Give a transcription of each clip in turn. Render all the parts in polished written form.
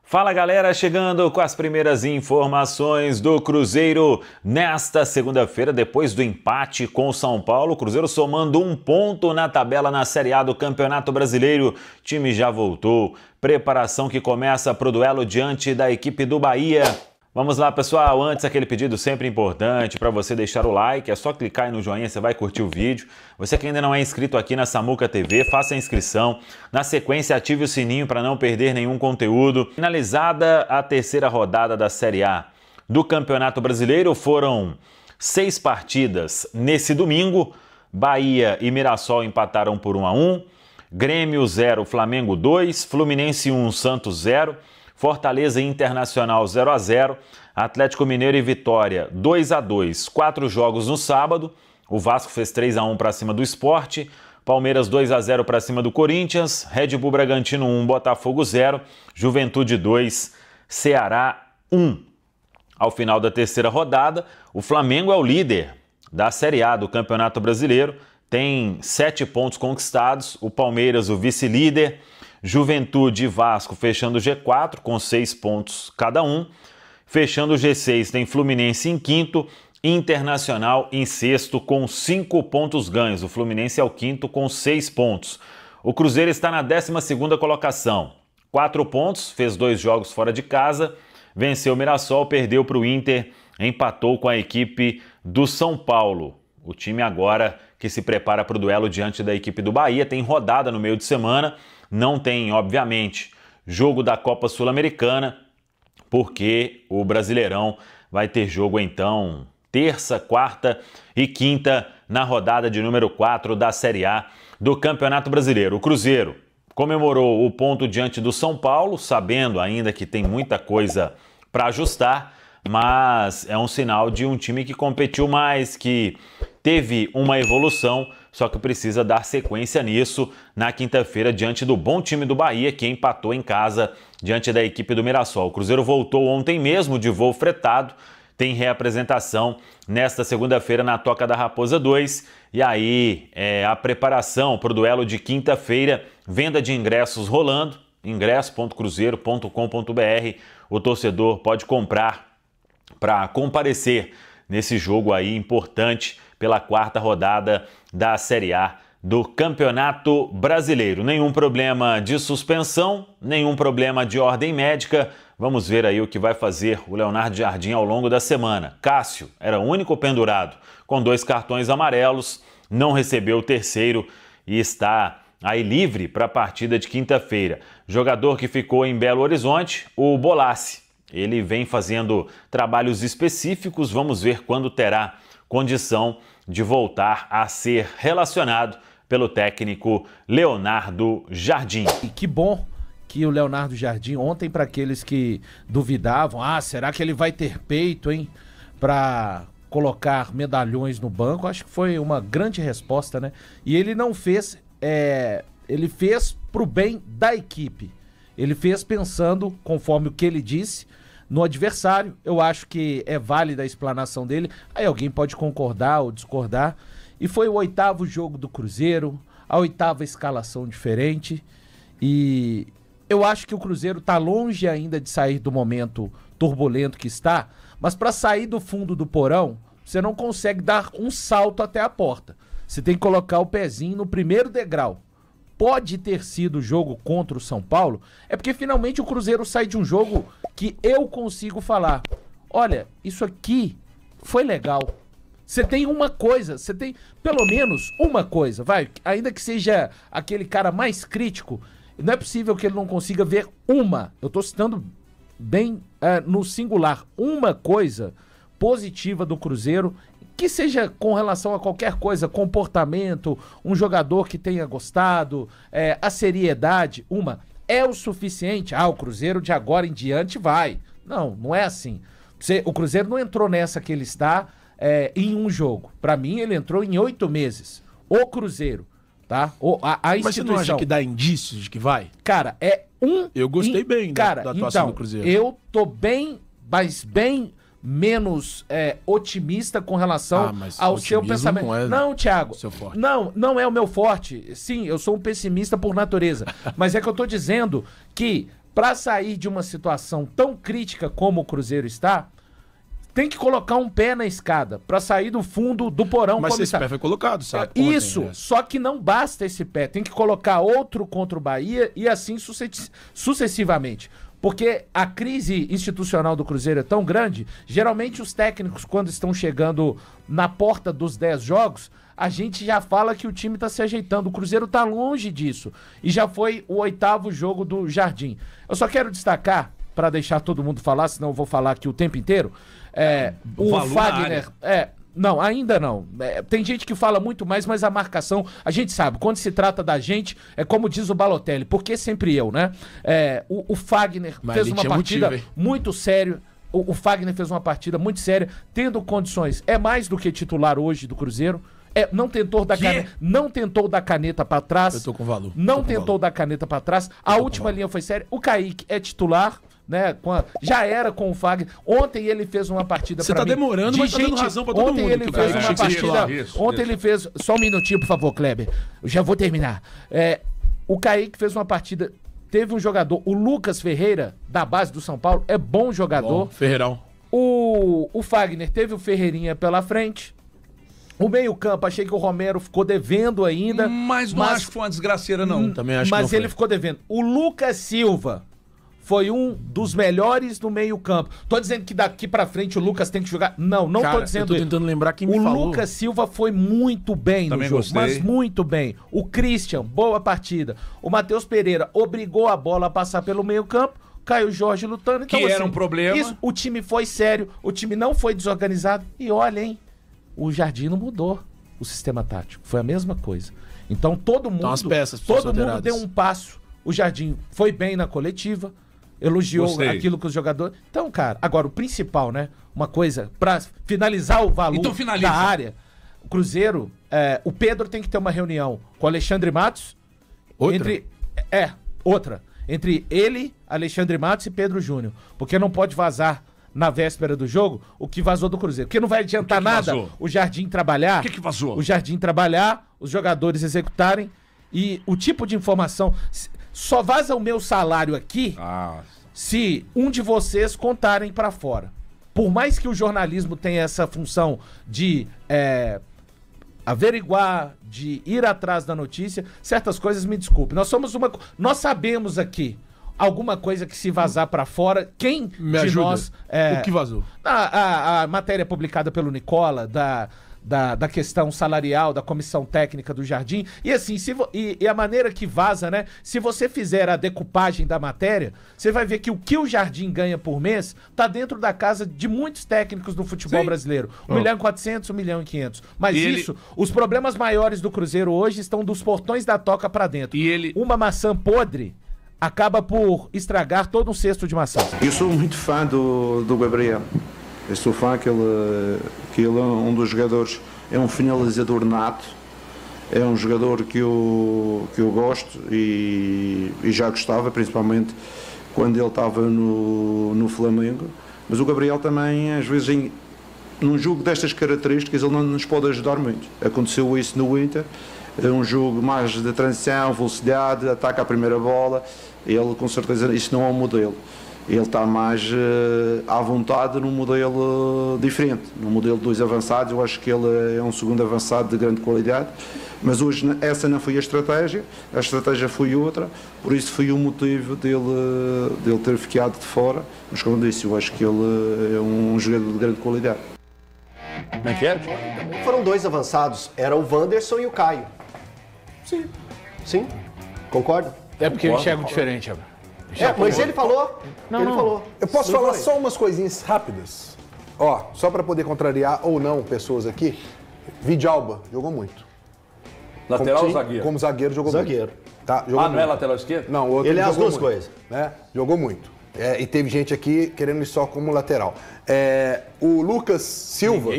Fala galera, chegando com as primeiras informações do Cruzeiro nesta segunda-feira, depois do empate com o São Paulo. O Cruzeiro somando um ponto na tabela na Série A do Campeonato Brasileiro. O time já voltou, preparação que começa para o duelo diante da equipe do Bahia. Vamos lá pessoal, antes aquele pedido sempre importante para você deixar o like, é só clicar aí no joinha, você vai curtir o vídeo. Você que ainda não é inscrito aqui na Samuca TV, faça a inscrição. Na sequência, ative o sininho para não perder nenhum conteúdo. Finalizada a terceira rodada da Série A do Campeonato Brasileiro, foram 6 partidas nesse domingo. Bahia e Mirassol empataram por 1-1, Grêmio 0, Flamengo 2, Fluminense 1, Santos 0, Fortaleza e Internacional 0-0, Atlético Mineiro e Vitória 2-2, 4 jogos no sábado. O Vasco fez 3-1 para cima do Sport, Palmeiras 2-0 para cima do Corinthians, Red Bull Bragantino 1, Botafogo 0, Juventude 2, Ceará 1. Ao final da terceira rodada, o Flamengo é o líder da Série A do Campeonato Brasileiro, tem 7 pontos conquistados, o Palmeiras o vice-líder, Juventude e Vasco fechando o G4 com 6 pontos cada um. Fechando o G6 tem Fluminense em quinto, Internacional em sexto com 5 pontos ganhos. O Fluminense é o quinto com 6 pontos. O Cruzeiro está na 12ª colocação. 4 pontos, fez 2 jogos fora de casa, venceu o Mirassol, perdeu para o Inter, empatou com a equipe do São Paulo. O time agora que se prepara para o duelo diante da equipe do Bahia, tem rodada no meio de semana. Não tem, obviamente, jogo da Copa Sul-Americana, porque o Brasileirão vai ter jogo, então, terça, quarta e quinta, na rodada de número 4 da Série A do Campeonato Brasileiro. O Cruzeiro comemorou o ponto diante do São Paulo, sabendo ainda que tem muita coisa para ajustar, mas é um sinal de um time que competiu mais, que teve uma evolução, só que precisa dar sequência nisso na quinta-feira diante do bom time do Bahia, que empatou em casa diante da equipe do Mirassol. O Cruzeiro voltou ontem mesmo de voo fretado, tem reapresentação nesta segunda-feira na Toca da Raposa 2, e aí a preparação para o duelo de quinta-feira, venda de ingressos rolando, ingresso.cruzeiro.com.br, o torcedor pode comprar para comparecer nesse jogo aí importante pela 4ª rodada da Série A do Campeonato Brasileiro. Nenhum problema de suspensão, nenhum problema de ordem médica. Vamos ver aí o que vai fazer o Leonardo Jardim ao longo da semana. Cássio era o único pendurado com 2 cartões amarelos, não recebeu o terceiro e está aí livre para a partida de quinta-feira. Jogador que ficou em Belo Horizonte, o Bolassi. Ele vem fazendo trabalhos específicos, vamos ver quando terá condição de voltar a ser relacionado pelo técnico Leonardo Jardim. E que bom que o Leonardo Jardim, ontem para aqueles que duvidavam, será que ele vai ter peito, hein, para colocar medalhões no banco? Acho que foi uma grande resposta, né? E ele não fez, ele fez pro bem da equipe. Ele fez pensando, conforme o que ele disse, no adversário. Eu acho que é válida a explanação dele. Aí alguém pode concordar ou discordar. E foi o 8º jogo do Cruzeiro, a 8ª escalação diferente. E eu acho que o Cruzeiro está longe ainda de sair do momento turbulento que está, mas para sair do fundo do porão, você não consegue dar um salto até a porta. Você tem que colocar o pezinho no primeiro degrau. Pode ter sido o jogo contra o São Paulo, é porque finalmente o Cruzeiro sai de um jogo que eu consigo falar, olha, isso aqui foi legal. Você tem uma coisa, você tem pelo menos uma coisa, vai, ainda que seja aquele cara mais crítico, não é possível que ele não consiga ver uma, eu tô citando bem no singular, uma coisa positiva do Cruzeiro, que seja com relação a qualquer coisa, comportamento, um jogador que tenha gostado, a seriedade, é o suficiente. O Cruzeiro de agora em diante vai. Não, não é assim. O Cruzeiro não entrou nessa que ele está em um jogo. Para mim, ele entrou em 8 meses. O Cruzeiro, tá? A instituição. Mas você não acha que dá indícios de que vai? Cara, Eu gostei bem da atuação do Cruzeiro. Eu tô bem, mas bem menos otimista com relação ao seu pensamento. Não, Thiago. Seu forte. Não é o meu forte. Sim, eu sou um pessimista por natureza. Mas é que eu tô dizendo que para sair de uma situação tão crítica como o Cruzeiro está, tem que colocar um pé na escada para sair do fundo do porão. Mas esse pé foi colocado, sabe? Isso, ontem, né? Só que não basta esse pé, tem que colocar outro contra o Bahia e assim sucessivamente. Porque a crise institucional do Cruzeiro é tão grande, geralmente os técnicos, quando estão chegando na porta dos 10 jogos, a gente já fala que o time está se ajeitando. O Cruzeiro está longe disso. E já foi o 8º jogo do Jardim. Eu só quero destacar, para deixar todo mundo falar, senão eu vou falar aqui o tempo inteiro, o Fagner... Não, ainda não. Tem gente que fala muito mais, mas a marcação, a gente sabe, quando se trata da gente, é como diz o Balotelli, porque sempre eu, né? O Fagner fez uma partida muito séria. O Fagner fez uma partida muito séria, tendo condições. É mais do que titular hoje do Cruzeiro. Não tentou dar caneta pra trás. Eu tô com valor. Não tentou dar caneta pra trás. A última linha foi séria. O Kaique é titular, né? Já era com o Fagner. Ontem ele fez uma partida pra mim. Você tá demorando, mas tá dando razão pra todo mundo. Ontem ele fez uma partida... Ontem ele fez... Só um minutinho, por favor, Kleber. Eu já vou terminar. O Kaique fez uma partida... Teve um jogador, o Lucas Ferreira, da base do São Paulo, é bom jogador. Ferreirão. O Fagner teve o Ferreirinha pela frente. O meio-campo, achei que o Romero ficou devendo ainda. Mas não acho que foi uma desgraceira, não. Também acho mas que não ele ficou devendo. O Lucas Silva foi um dos melhores no meio-campo. Tô dizendo que daqui pra frente o Lucas tem que jogar. Não tô dizendo isso. Eu tô tentando lembrar quem me falou. O Lucas Silva foi muito bem no jogo, mas muito bem. O Christian, boa partida. O Matheus Pereira obrigou a bola a passar pelo meio-campo. Caio Jorge lutando. Então, que era um problema. Isso, o time foi sério, o time não foi desorganizado. E olha, hein, o Jardim não mudou o sistema tático. Foi a mesma coisa. Então todo mundo, deu um passo. O Jardim foi bem na coletiva, elogiou aquilo que os jogadores... Então, cara, agora o principal, né? Uma coisa, pra finalizar o valor da área, o Cruzeiro, o Pedro tem que ter uma reunião com o Alexandre Matos. Entre ele, Alexandre Matos e Pedro Júnior. Porque não pode vazar na véspera do jogo o que vazou do Cruzeiro. Porque não vai adiantar nada o Jardim trabalhar. O que vazou? O Jardim trabalhar, os jogadores executarem e o tipo de informação... Só vaza o meu salário aqui se um de vocês contarem pra fora. Por mais que o jornalismo tenha essa função de averiguar, de ir atrás da notícia, certas coisas, me desculpe. Nós sabemos aqui alguma coisa que se vazar pra fora, quem me de ajuda. Nós... O que vazou? A matéria publicada pelo Nicola, da questão salarial, da comissão técnica do Jardim, e assim, e a maneira que vaza, né? Se você fizer a decupagem da matéria, você vai ver que o Jardim ganha por mês tá dentro da casa de muitos técnicos do futebol brasileiro. 1.400.000, 1.500.000. Mas os problemas maiores do Cruzeiro hoje estão dos portões da toca pra dentro. Uma maçã podre acaba por estragar todo um cesto de maçã. Eu sou muito fã do Gabriel. Eu sou fã que ele é um dos jogadores, é um finalizador nato, é um jogador que eu gosto e já gostava, principalmente quando ele estava no Flamengo. Mas o Gabriel também, às vezes, num jogo destas características, ele não nos pode ajudar muito. Aconteceu isso no Inter, é um jogo mais de transição, velocidade, ataca a primeira bola, ele com certeza, isso não é um modelo. Ele está mais à vontade num modelo diferente, num modelo de 2 avançados. Eu acho que ele é um segundo avançado de grande qualidade, mas hoje essa não foi a estratégia foi outra, por isso foi o motivo dele ter ficado de fora. Mas como eu disse, eu acho que ele é um jogador de grande qualidade. Como é que é? Foram 2 avançados, era o Wanderson e o Caio. Sim, concorda? É porque eu enxergo diferente, Abra. Mas ele falou. Falou. Eu posso falar só umas coisinhas rápidas? Só para poder contrariar ou não pessoas aqui. Vidalba jogou muito. Lateral ou zagueiro? Como zagueiro jogou muito. Tá, jogou muito. Não é lateral esquerdo? Não, o outro ele é as duas coisas. Né? Jogou muito. E teve gente aqui querendo ir só como lateral. O Lucas Silva,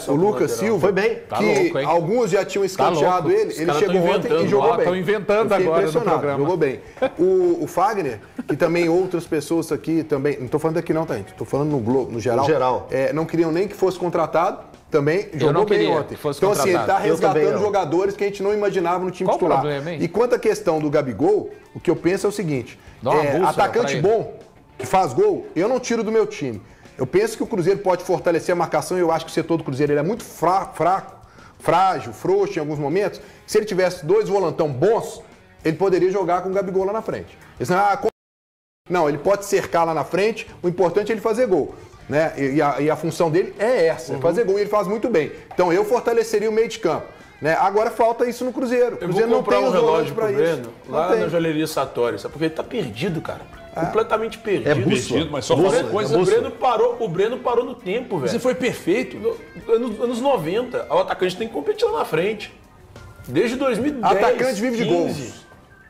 o Lucas Silva, foi bem. Tá louco, hein? Alguns já tinham escanteado ele chegou ontem e jogou bem. Estão inventando agora no programa. Jogou bem. O Fagner, que também outras pessoas aqui também, não estou falando aqui não, tá, gente? Estou falando no geral. No geral. Não queriam nem que fosse contratado. também jogou bem ontem. Então, assim, ele está resgatando jogadores que a gente não imaginava no time titular. E quanto à questão do Gabigol, o que eu penso é o seguinte: atacante bom, que faz gol, eu não tiro do meu time. Eu penso que o Cruzeiro pode fortalecer a marcação e eu acho que o setor do Cruzeiro ele é muito fraco, frágil, frouxo em alguns momentos. Se ele tivesse 2 volantão bons, ele poderia jogar com o Gabigol lá na frente. Não, ele pode cercar lá na frente, o importante é ele fazer gol. Né? E a função dele é essa, é fazer gol, e ele faz muito bem. Então eu fortaleceria o meio de campo. Né? Agora falta isso no Cruzeiro. O Cruzeiro não tem um relógio para isso. Lá na joalheria Satori, sabe? Porque ele tá perdido, cara. Completamente perdido. É perdido, mas só outra coisa. O Breno parou no tempo, velho. Você foi perfeito. Nos anos 90, o atacante tem que competir lá na frente. Desde 2010. Atacante vive de gols.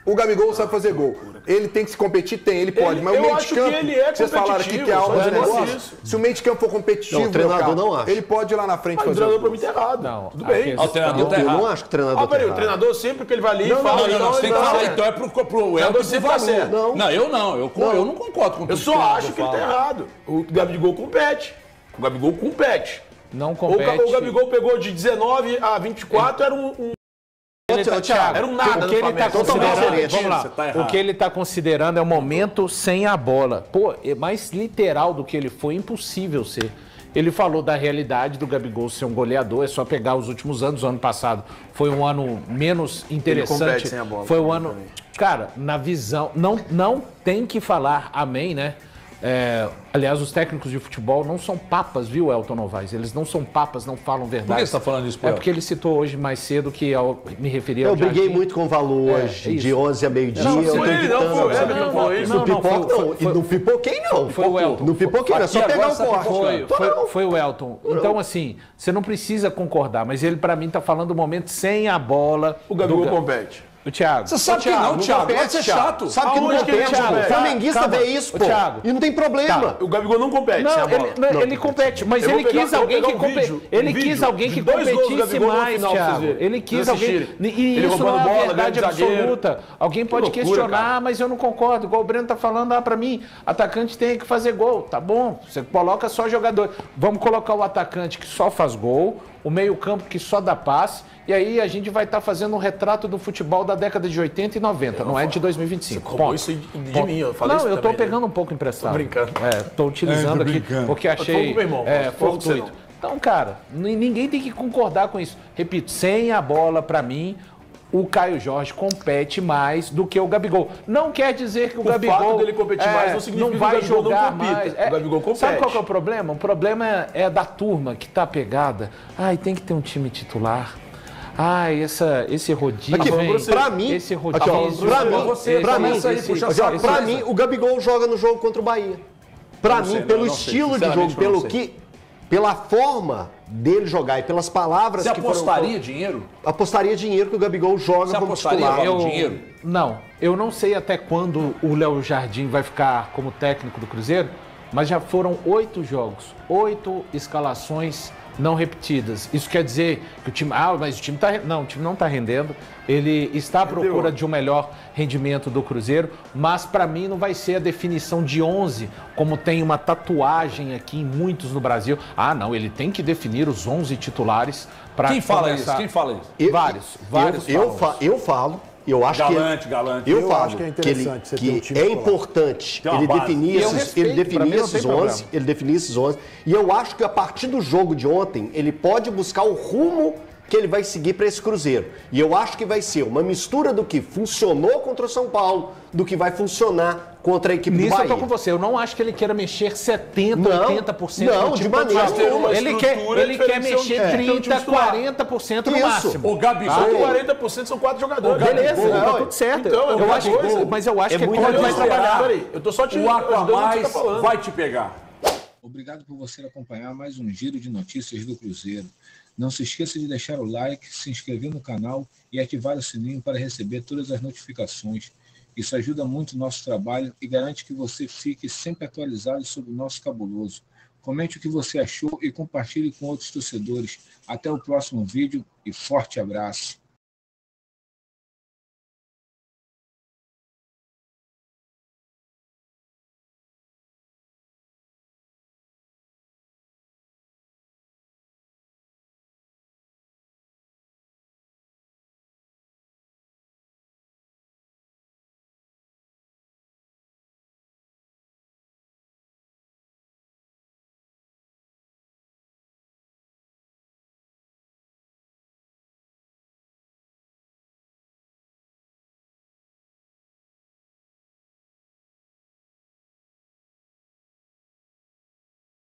O Gabigol sabe fazer gol. Ele tem que se competir? Tem, ele pode. Mas o meio de campo, vocês falaram aqui que é algo de negócio. Se o meio de campo for competitivo, o treinador não acha. Ele pode ir lá na frente fazer. O treinador pra mim tá errado. Não, tudo bem. O treinador tá errado. Eu não acho que o treinador tá errado. O treinador sempre que ele vai ali e fala... Não, você tem que falar. Então é pro Elton sempre tá certo. Não, eu não. Eu não concordo com o que eu só acho que ele tá errado. O Gabigol compete. Não compete. O Gabigol pegou de 19 a 24, era era um nada. O que ele tá considerando, vamos lá. O que ele tá considerando é o momento sem a bola. Pô, mais literal do que ele foi, impossível ser. Ele falou da realidade do Gabigol ser um goleador, é só pegar os últimos anos. O ano passado foi um ano menos interessante. Ele compete sem a bola. Foi um ano, cara, na visão, não tem que falar amém, né? Aliás, os técnicos de futebol não são papas, viu, Elton Novaes? Eles não são papas, não falam verdade. Por que você está falando isso, É porque ele citou hoje mais cedo que eu me referia ao Eu briguei muito com o Valor hoje, de 11 a meio-dia. Não, não pipoquei, não. Foi o Elton. Não pipoquei, é só pegar o corte. Foi o Elton. Então, assim, você não precisa concordar, mas ele, pra mim, tá falando do momento sem a bola. O Gabigol compete. O Thiago. Você sabe que não, Thiago. Pode ser chato. Sabe que não compete, pô. Flamenguista vê isso, pô. E não tem problema. O Gabigol não compete. Não, ele compete, mas ele quis alguém que competisse. Ele quis alguém que competisse mais, Thiago. Ele quis alguém. E isso não é a verdade absoluta. Alguém pode questionar, mas eu não concordo. Igual o Breno tá falando, pra mim, atacante tem que fazer gol. Tá bom, você coloca só jogador. Vamos colocar o atacante que só faz gol, o meio-campo que só dá passe. E aí a gente vai estar fazendo um retrato do futebol da década de 80 e 90, não é de 2025. Você roubou isso de mim, eu falei isso eu tô também, pegando um pouco emprestado. Tô brincando. Tô utilizando aqui porque achei fortuito. Então, cara, ninguém tem que concordar com isso. Repito, sem a bola, pra mim, o Caio Jorge compete mais do que o Gabigol. Não quer dizer que o Gabigol... O fato dele competir mais não significa não vai que o Gabigol jogar não compita. mais. O Gabigol compete. Sabe qual que é o problema? O problema é da turma que tá pegada. Tem que ter um time titular. Esse rodízio. Pra mim, pra mim, o Gabigol joga no jogo contra o Bahia. Pra mim, pelo estilo de jogo, pela forma dele jogar e pelas palavras que foram... Você apostaria dinheiro? Apostaria dinheiro que o Gabigol joga como titular. Dinheiro? Não, eu não sei até quando o Léo Jardim vai ficar como técnico do Cruzeiro, mas já foram 8 jogos, 8 escalações não repetidas. Isso quer dizer que o time... mas o time tá... Não, o time não está rendendo. Ele está à procura de um melhor rendimento do Cruzeiro, mas para mim não vai ser a definição de 11, como tem uma tatuagem aqui em muitos no Brasil. Não, ele tem que definir os 11 titulares para Quem fala isso? Vários. Eu falo. Eu acho galante. Eu acho que é interessante você ter um time importante ele definir esses 11. E eu acho que a partir do jogo de ontem, ele pode buscar o rumo que ele vai seguir para esse Cruzeiro. E eu acho que vai ser uma mistura do que funcionou contra o São Paulo, do que vai funcionar contra a equipe do Bahia. Nisso eu tô com você. Eu não acho que ele queira mexer 70%, 80% não, de maneira nenhuma. Ele quer mexer 30%, 40% no máximo. O Gabigol, 40% são 4 jogadores. Beleza, tá tudo certo. Então, mas eu acho que é como ele vai trabalhar. Eu tô só te... O Aquamais vai te pegar. Obrigado por você acompanhar mais um giro de notícias do Cruzeiro. Não se esqueça de deixar o like, se inscrever no canal e ativar o sininho para receber todas as notificações. Isso ajuda muito o nosso trabalho e garante que você fique sempre atualizado sobre o nosso cabuloso. Comente o que você achou e compartilhe com outros torcedores. Até o próximo vídeo e forte abraço.